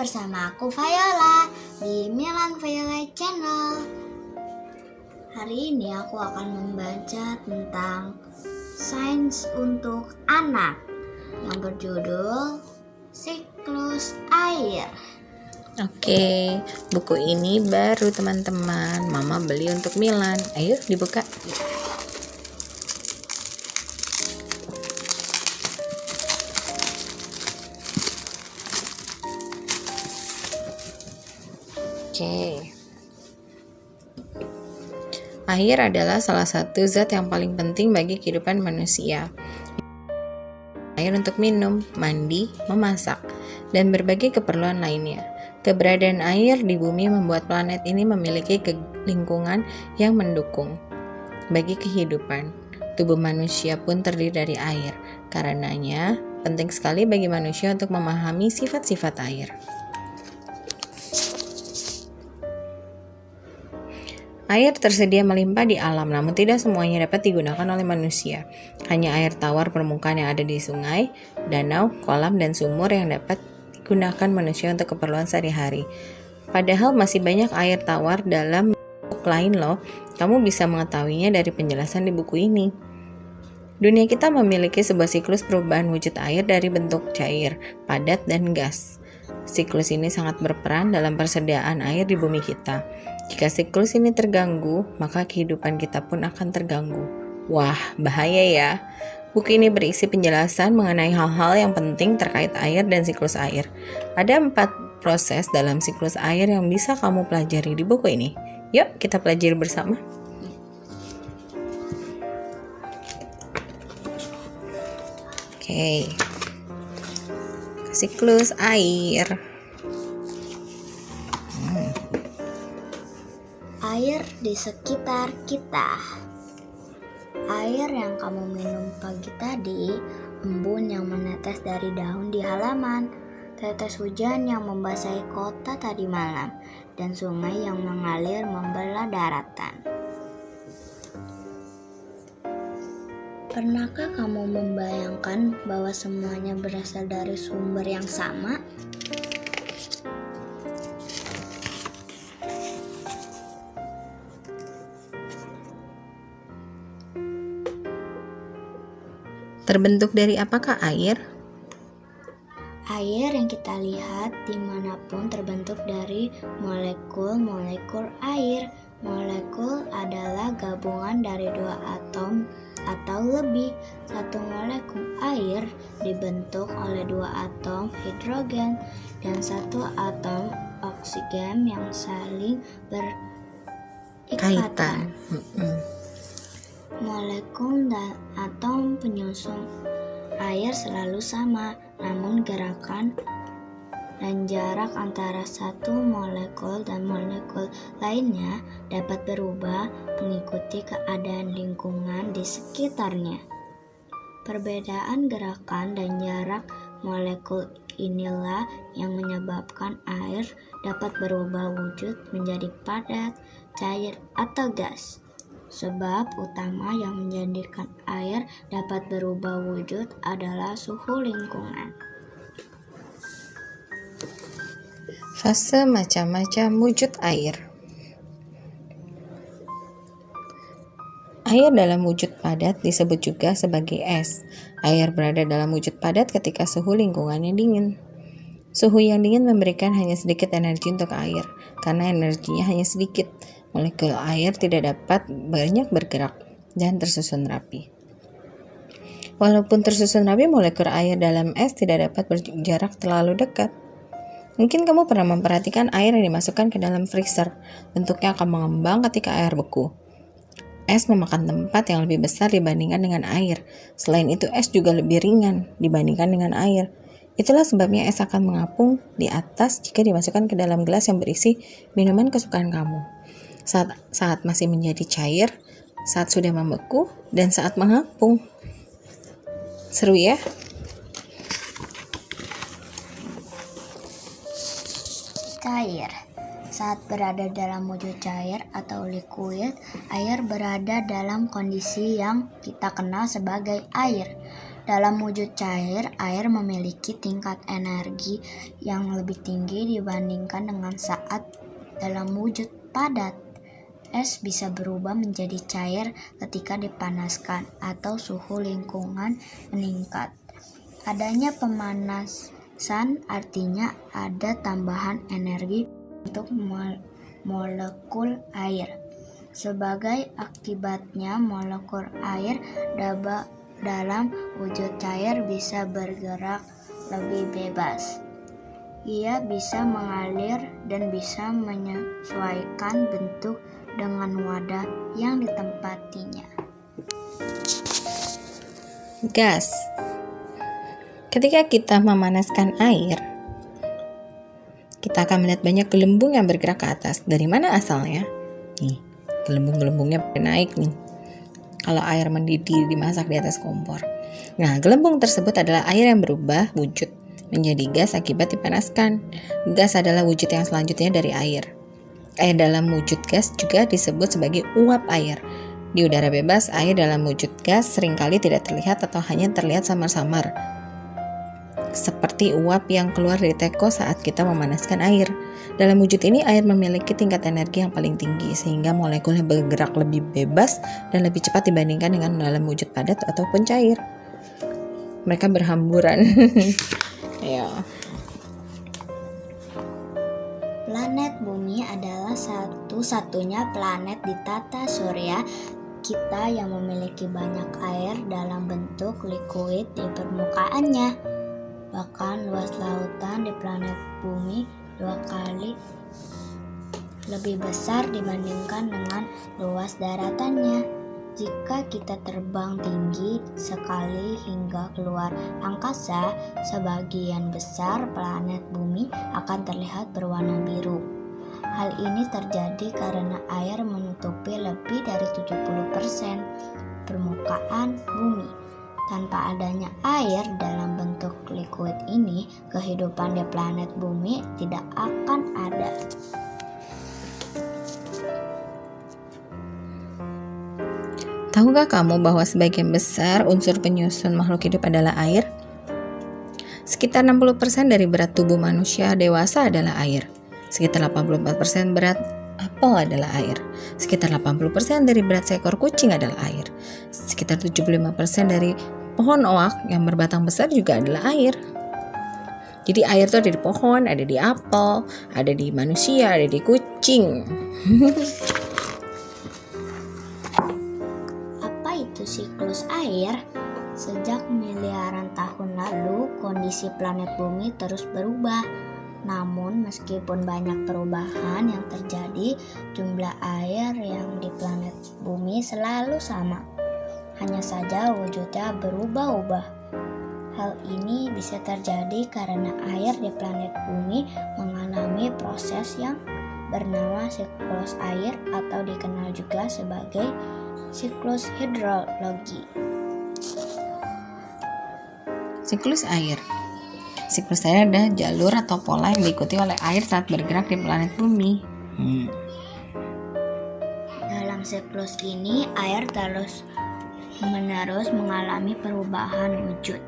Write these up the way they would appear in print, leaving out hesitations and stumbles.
bersama aku Viola di Milan Viola Channel. Hari ini aku akan membaca tentang sains untuk anak yang berjudul Siklus Air. Oke, buku ini baru teman-teman. Mama beli untuk Milan. Ayo dibuka. Oke. Air adalah salah satu zat yang paling penting bagi kehidupan manusia. Air untuk minum, mandi, memasak, dan berbagai keperluan lainnya. Keberadaan air di bumi membuat planet ini memiliki lingkungan yang mendukung bagi kehidupan. Tubuh manusia pun terdiri dari air. Karenanya, penting sekali bagi manusia untuk memahami sifat-sifat air. Air tersedia melimpah di alam, namun tidak semuanya dapat digunakan oleh manusia. Hanya air tawar permukaan yang ada di sungai, danau, kolam, dan sumur yang dapat digunakan manusia untuk keperluan sehari-hari. Padahal masih banyak air tawar dalam bentuk lain loh. Kamu bisa mengetahuinya dari penjelasan di buku ini. Dunia kita memiliki sebuah siklus perubahan wujud air dari bentuk cair, padat, dan gas. Siklus ini sangat berperan dalam persediaan air di bumi kita. Jika siklus ini terganggu, maka kehidupan kita pun akan terganggu. Wah, bahaya ya. Buku ini berisi penjelasan mengenai hal-hal yang penting terkait air dan siklus air. Ada 4 proses dalam siklus air yang bisa kamu pelajari di buku ini. Yuk, kita pelajari bersama. Oke. Siklus air. Air di sekitar kita. Air yang kamu minum pagi tadi, embun yang menetes dari daun di halaman, tetes hujan yang membasahi kota tadi malam, dan sungai yang mengalir membelah daratan. Pernahkah kamu membayangkan bahwa semuanya berasal dari sumber yang sama? Terbentuk dari apakah air? Air yang kita lihat dimanapun terbentuk dari molekul-molekul air. Molekul adalah gabungan dari 2 atom atau lebih. Satu molekul air dibentuk oleh 2 atom hidrogen dan 1 atom oksigen yang saling berikatan. Molekul dan atom penyusun air selalu sama, namun gerakan dan jarak antara satu molekul dan molekul lainnya dapat berubah mengikuti keadaan lingkungan di sekitarnya. Perbedaan gerakan dan jarak molekul inilah yang menyebabkan air dapat berubah wujud menjadi padat, cair, atau gas. Sebab utama yang menjadikan air dapat berubah wujud adalah suhu lingkungan. Fase macam-macam wujud air. Air dalam wujud padat disebut juga sebagai es. Air berada dalam wujud padat ketika suhu lingkungannya dingin. Suhu yang dingin memberikan hanya sedikit energi untuk air. Karena energinya hanya sedikit, molekul air tidak dapat banyak bergerak dan tersusun rapi. Walaupun tersusun rapi, molekul air dalam es tidak dapat berjarak terlalu dekat. Mungkin kamu pernah memperhatikan air yang dimasukkan ke dalam freezer. Bentuknya akan mengembang ketika air beku. Es memakan tempat yang lebih besar dibandingkan dengan air. Selain itu, es juga lebih ringan dibandingkan dengan air. Itulah sebabnya es akan mengapung di atas jika dimasukkan ke dalam gelas yang berisi minuman kesukaan kamu. Saat masih menjadi cair, saat sudah membeku, dan saat mengapung. Seru ya? Cair. Saat berada dalam wujud cair atau liquid, air berada dalam kondisi yang kita kenal sebagai air. Dalam wujud cair, air memiliki tingkat energi yang lebih tinggi dibandingkan dengan saat dalam wujud padat. Es bisa berubah menjadi cair ketika dipanaskan atau suhu lingkungan meningkat. Adanya pemanasan artinya ada tambahan energi untuk molekul air. Sebagai akibatnya, molekul air dalam wujud cair bisa bergerak lebih bebas. Ia bisa mengalir dan bisa menyesuaikan bentuk dengan wadah yang ditempatinya. Gas. Ketika kita memanaskan air, kita akan melihat banyak gelembung yang bergerak ke atas. Dari mana asalnya? Nih, gelembung-gelembungnya naik nih. Kalau air mendidih dimasak di atas kompor. Nah, gelembung tersebut adalah air yang berubah wujud menjadi gas akibat dipanaskan. Gas adalah wujud yang selanjutnya dari air. Air dalam wujud gas juga disebut sebagai uap air. Di udara bebas, air dalam wujud gas seringkali tidak terlihat atau hanya terlihat samar-samar. Seperti uap yang keluar dari teko saat kita memanaskan air. Dalam wujud ini, air memiliki tingkat energi yang paling tinggi, sehingga molekulnya bergerak lebih bebas dan lebih cepat dibandingkan dengan dalam wujud padat ataupun cair. Mereka berhamburan. Ya. Planet Bumi adalah satu-satunya planet di tata surya kita yang memiliki banyak air dalam bentuk liquid di permukaannya. Bahkan luas lautan di planet Bumi 2 kali lebih besar dibandingkan dengan luas daratannya. Jika kita terbang tinggi sekali hingga keluar angkasa, sebagian besar planet Bumi akan terlihat berwarna biru. Hal ini terjadi karena air menutupi lebih dari 70% permukaan Bumi. Tanpa adanya air dalam bentuk liquid ini, kehidupan di planet Bumi tidak akan ada. Tahukah kamu bahwa sebagian besar unsur penyusun makhluk hidup adalah air? Sekitar 60% dari berat tubuh manusia dewasa adalah air. Sekitar 84% berat apel adalah air. Sekitar 80% dari berat seekor kucing adalah air. Sekitar 75% dari pohon oak yang berbatang besar juga adalah air. Jadi air itu ada di pohon, ada di apel, ada di manusia, ada di kucing. Apa itu siklus air? Sejak miliaran tahun lalu, kondisi planet Bumi terus berubah. Namun meskipun banyak perubahan yang terjadi, jumlah air yang di planet Bumi selalu sama. Hanya saja wujudnya berubah-ubah. Hal ini bisa terjadi karena air di planet Bumi mengalami proses yang bernama siklus air atau dikenal juga sebagai siklus hidrologi. Siklus air. Siklus air adalah jalur atau pola yang diikuti oleh air saat bergerak di planet Bumi. Dalam siklus ini, air terus-menerus mengalami perubahan wujud.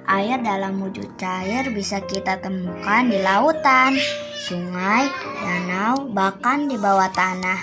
Air dalam wujud cair bisa kita temukan di lautan, sungai, danau, bahkan di bawah tanah.